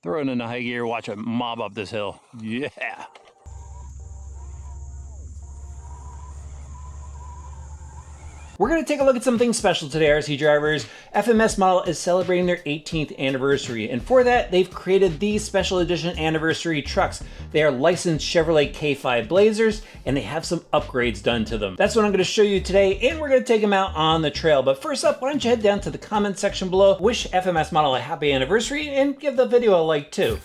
Throw it in the high gear, watch it mob up this hill. Yeah. We're going to take a look at something special today, RC drivers. FMS Model is celebrating their 18th anniversary, and for that, they've created these special edition anniversary trucks. They are licensed Chevrolet K5 Blazers, and they have some upgrades done to them. That's what I'm going to show you today, and we're going to take them out on the trail. But first up, why don't you head down to the comment section below, wish FMS Model a happy anniversary, and give the video a like too.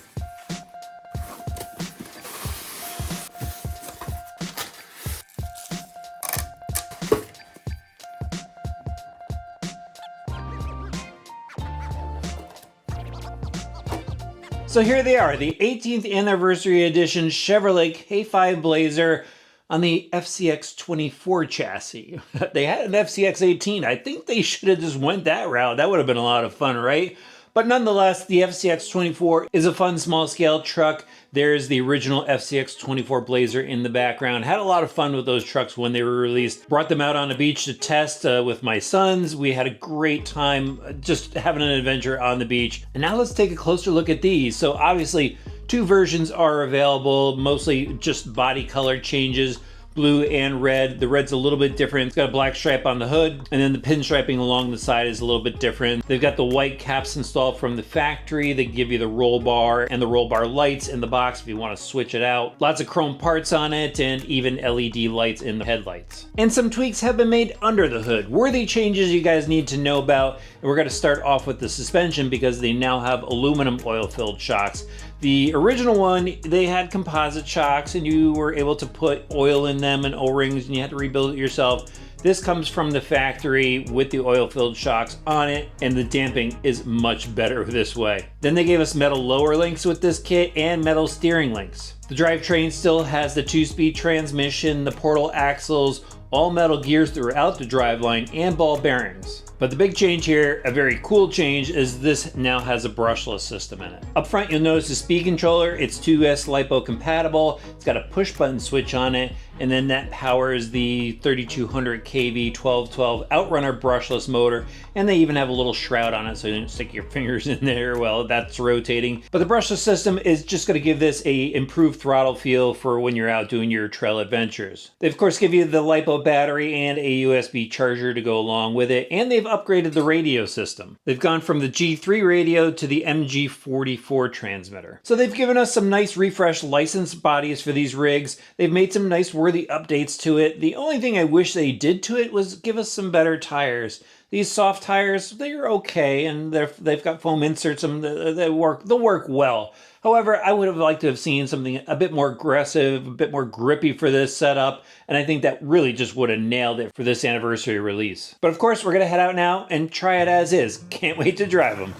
So here they are, the 18th anniversary edition Chevrolet K5 Blazer on the FCX24 chassis. They had an FCX18. I think they should have just went that route. That would have been a lot of fun, right? But nonetheless, the FCX24 is a fun small scale truck. There's the original FCX24 Blazer in the background. Had a lot of fun with those trucks when they were released. Brought them out on the beach to test with my sons. We had a great time just having an adventure on the beach. And now let's take a closer look at these. So obviously, two versions are available, mostly just body color changes. Blue and red. The red's a little bit different. It's got a black stripe on the hood, and then the pinstriping along the side is a little bit different. They've got the white caps installed from the factory. They give you the roll bar and the roll bar lights in the box if you want to switch it out. Lots of chrome parts on it, and even LED lights in the headlights. And some tweaks have been made under the hood. Worthy changes you guys need to know about. And we're going to start off with the suspension because they now have aluminum oil-filled shocks. The original one, they had composite shocks and you were able to put oil in them and O-rings and you had to rebuild it yourself. This comes from the factory with the oil-filled shocks on it, and the damping is much better this way. Then they gave us metal lower links with this kit and metal steering links. The drivetrain still has the 2-speed transmission, the portal axles, all metal gears throughout the driveline, and ball bearings. But the big change here, a very cool change, is this now has a brushless system in it. Up front, you'll notice the speed controller. It's 2S LiPo compatible. It's got a push button switch on it, and then that powers the 3200 kV 1212 Outrunner brushless motor, and they even have a little shroud on it so you don't stick your fingers in there while that's rotating. But the brushless system is just going to give this a improved throttle feel for when you're out doing your trail adventures. They of course give you the LiPo battery and a USB charger to go along with it, and they've upgraded the radio system. They've gone from the G3 radio to the MG44 transmitter. So they've given us some nice refreshed licensed bodies for these rigs. They've made some nice worthy updates to it. The only thing I wish they did to it was give us some better tires. These soft tires, they're okay, and they've got foam inserts in them. They'll work well. However, I would have liked to have seen something a bit more aggressive, a bit more grippy for this setup, and I think that really just would have nailed it for this anniversary release. But of course, we're going to head out now and try it as is. Can't wait to drive them.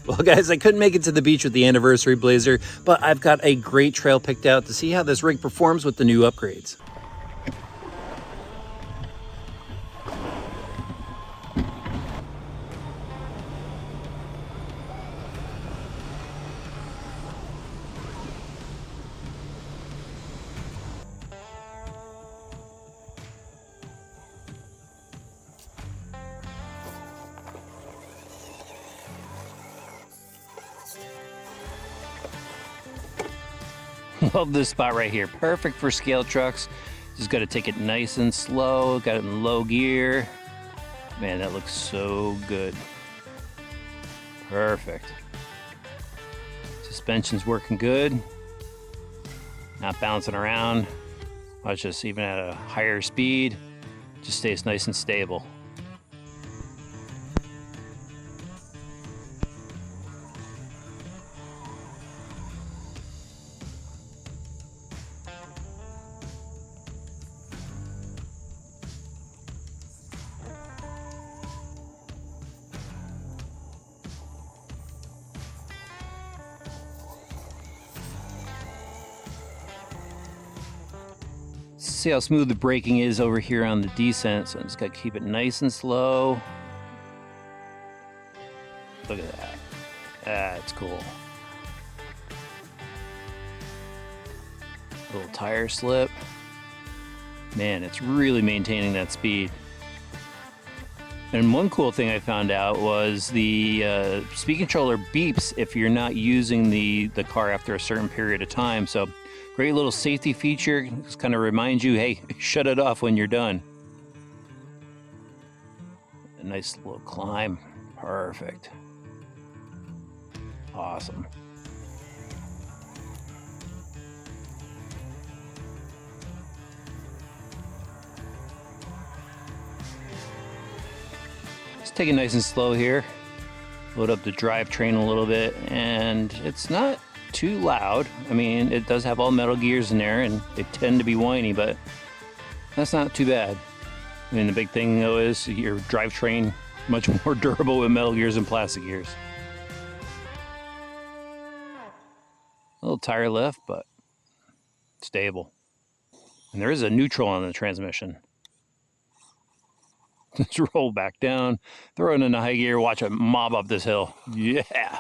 Well guys, I couldn't make it to the beach with the anniversary Blazer, but I've got a great trail picked out to see how this rig performs with the new upgrades. Love this spot right here. Perfect for scale trucks. Just got to take it nice and slow. Got it in low gear. Man, that looks so good. Perfect. Suspension's working good. Not bouncing around. Watch this, even at a higher speed, just stays nice and stable. See how smooth the braking is over here on the descent, so I just got to keep it nice and slow. Look at that. That's cool. Little tire slip. Man, it's really maintaining that speed. And one cool thing I found out was the speed controller beeps if you're not using the car after a certain period of time. So great little safety feature. Just kind of reminds you, hey, shut it off when you're done. A nice little climb. Perfect. Awesome. Just take it nice and slow here. Load up the drivetrain a little bit, and it's not too loud. I mean, it does have all metal gears in there, and they tend to be whiny, but that's not too bad. I mean, the big thing though is your drivetrain much more durable with metal gears than plastic gears. A little tire lift, but stable. And there is a neutral on the transmission. Just roll back down, throw it in the high gear, watch it mob up this hill. Yeah.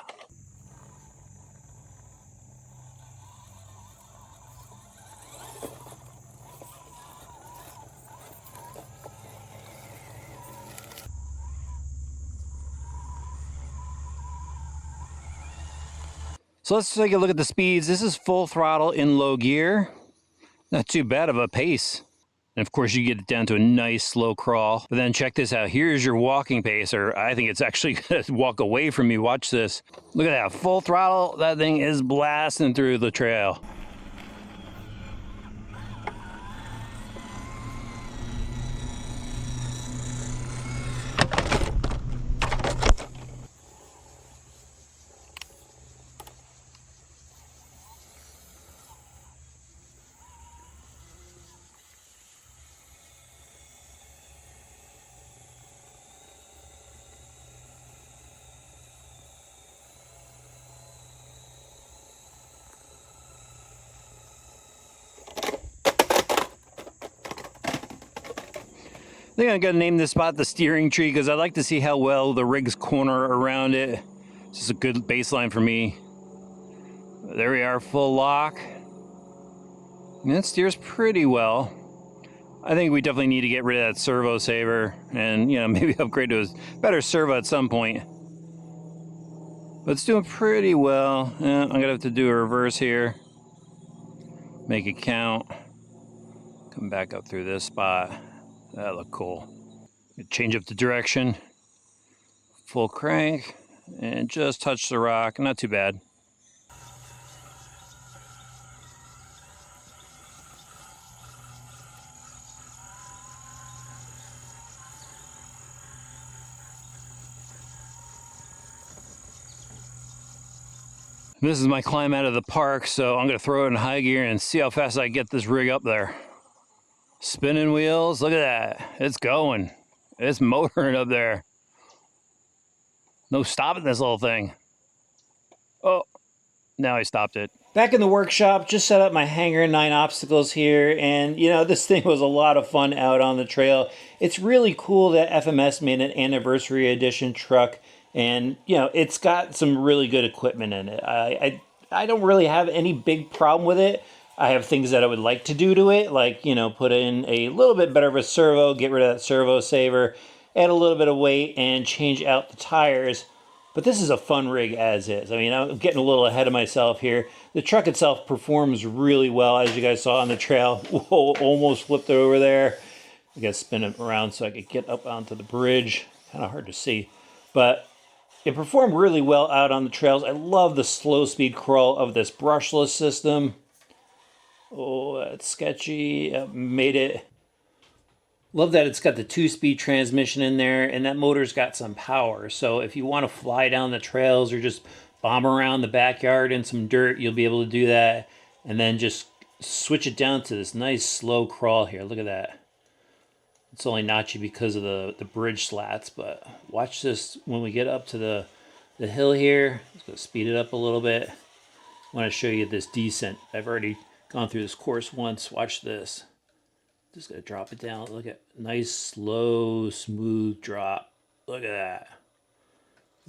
So let's take a look at the speeds. This is full throttle in low gear. Not too bad of a pace. And of course you get it down to a nice slow crawl. But then check this out. Here's your walking pace, or I think it's actually gonna walk away from me. Watch this. Look at that, full throttle. That thing is blasting through the trail. I think I'm gonna name this spot the steering tree because I like to see how well the rigs corner around it. It's just a good baseline for me. There we are, full lock. And it steers pretty well. I think we definitely need to get rid of that servo saver and, you know, maybe upgrade to a better servo at some point. But it's doing pretty well. I'm gonna have to do a reverse here. Make it count. Come back up through this spot. That looked cool. Change up the direction. Full crank and just touch the rock. Not too bad. This is my climb out of the park, so I'm gonna throw it in high gear and see how fast I get this rig up there. Spinning wheels, look at that. It's going. It's motoring up there. No stopping this little thing. Oh, now I stopped it. Back in the workshop, just set up my Hanger 9 obstacles here, and you know, this thing was a lot of fun out on the trail. It's really cool that FMS made an anniversary edition truck, and you know, it's got some really good equipment in it. I don't really have any big problem with it. I have things that I would like to do to it, like, you know, put in a little bit better of a servo, get rid of that servo saver, add a little bit of weight, and change out the tires. But this is a fun rig as is. I mean, I'm getting a little ahead of myself here. The truck itself performs really well, as you guys saw on the trail. Whoa, almost flipped it over there. I got to spin it around so I could get up onto the bridge. Kind of hard to see. But it performed really well out on the trails. I love the slow speed crawl of this brushless system. Oh, that's sketchy. Made it. Love that it's got the 2-speed transmission in there, and that motor's got some power. So if you want to fly down the trails or just bomb around the backyard in some dirt, you'll be able to do that. And then just switch it down to this nice slow crawl here. Look at that. It's only notchy because of the bridge slats, but watch this when we get up to the hill here. Let's go speed it up a little bit. I want to show you this descent. I've already gone through this course once. Watch this. Just gonna drop it down. Look at nice, slow, smooth drop. Look at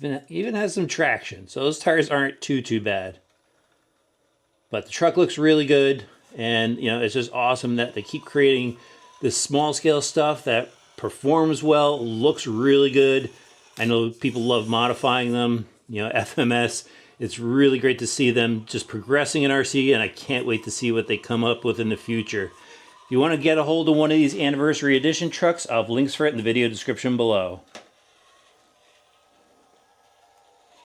that. Even has some traction. So those tires aren't too bad. But the truck looks really good, and you know, it's just awesome that they keep creating this small scale stuff that performs well, looks really good. I know people love modifying them. You know, FMS, it's really great to see them just progressing in RC, and I can't wait to see what they come up with in the future. If you want to get a hold of one of these anniversary edition trucks, I'll have links for it in the video description below.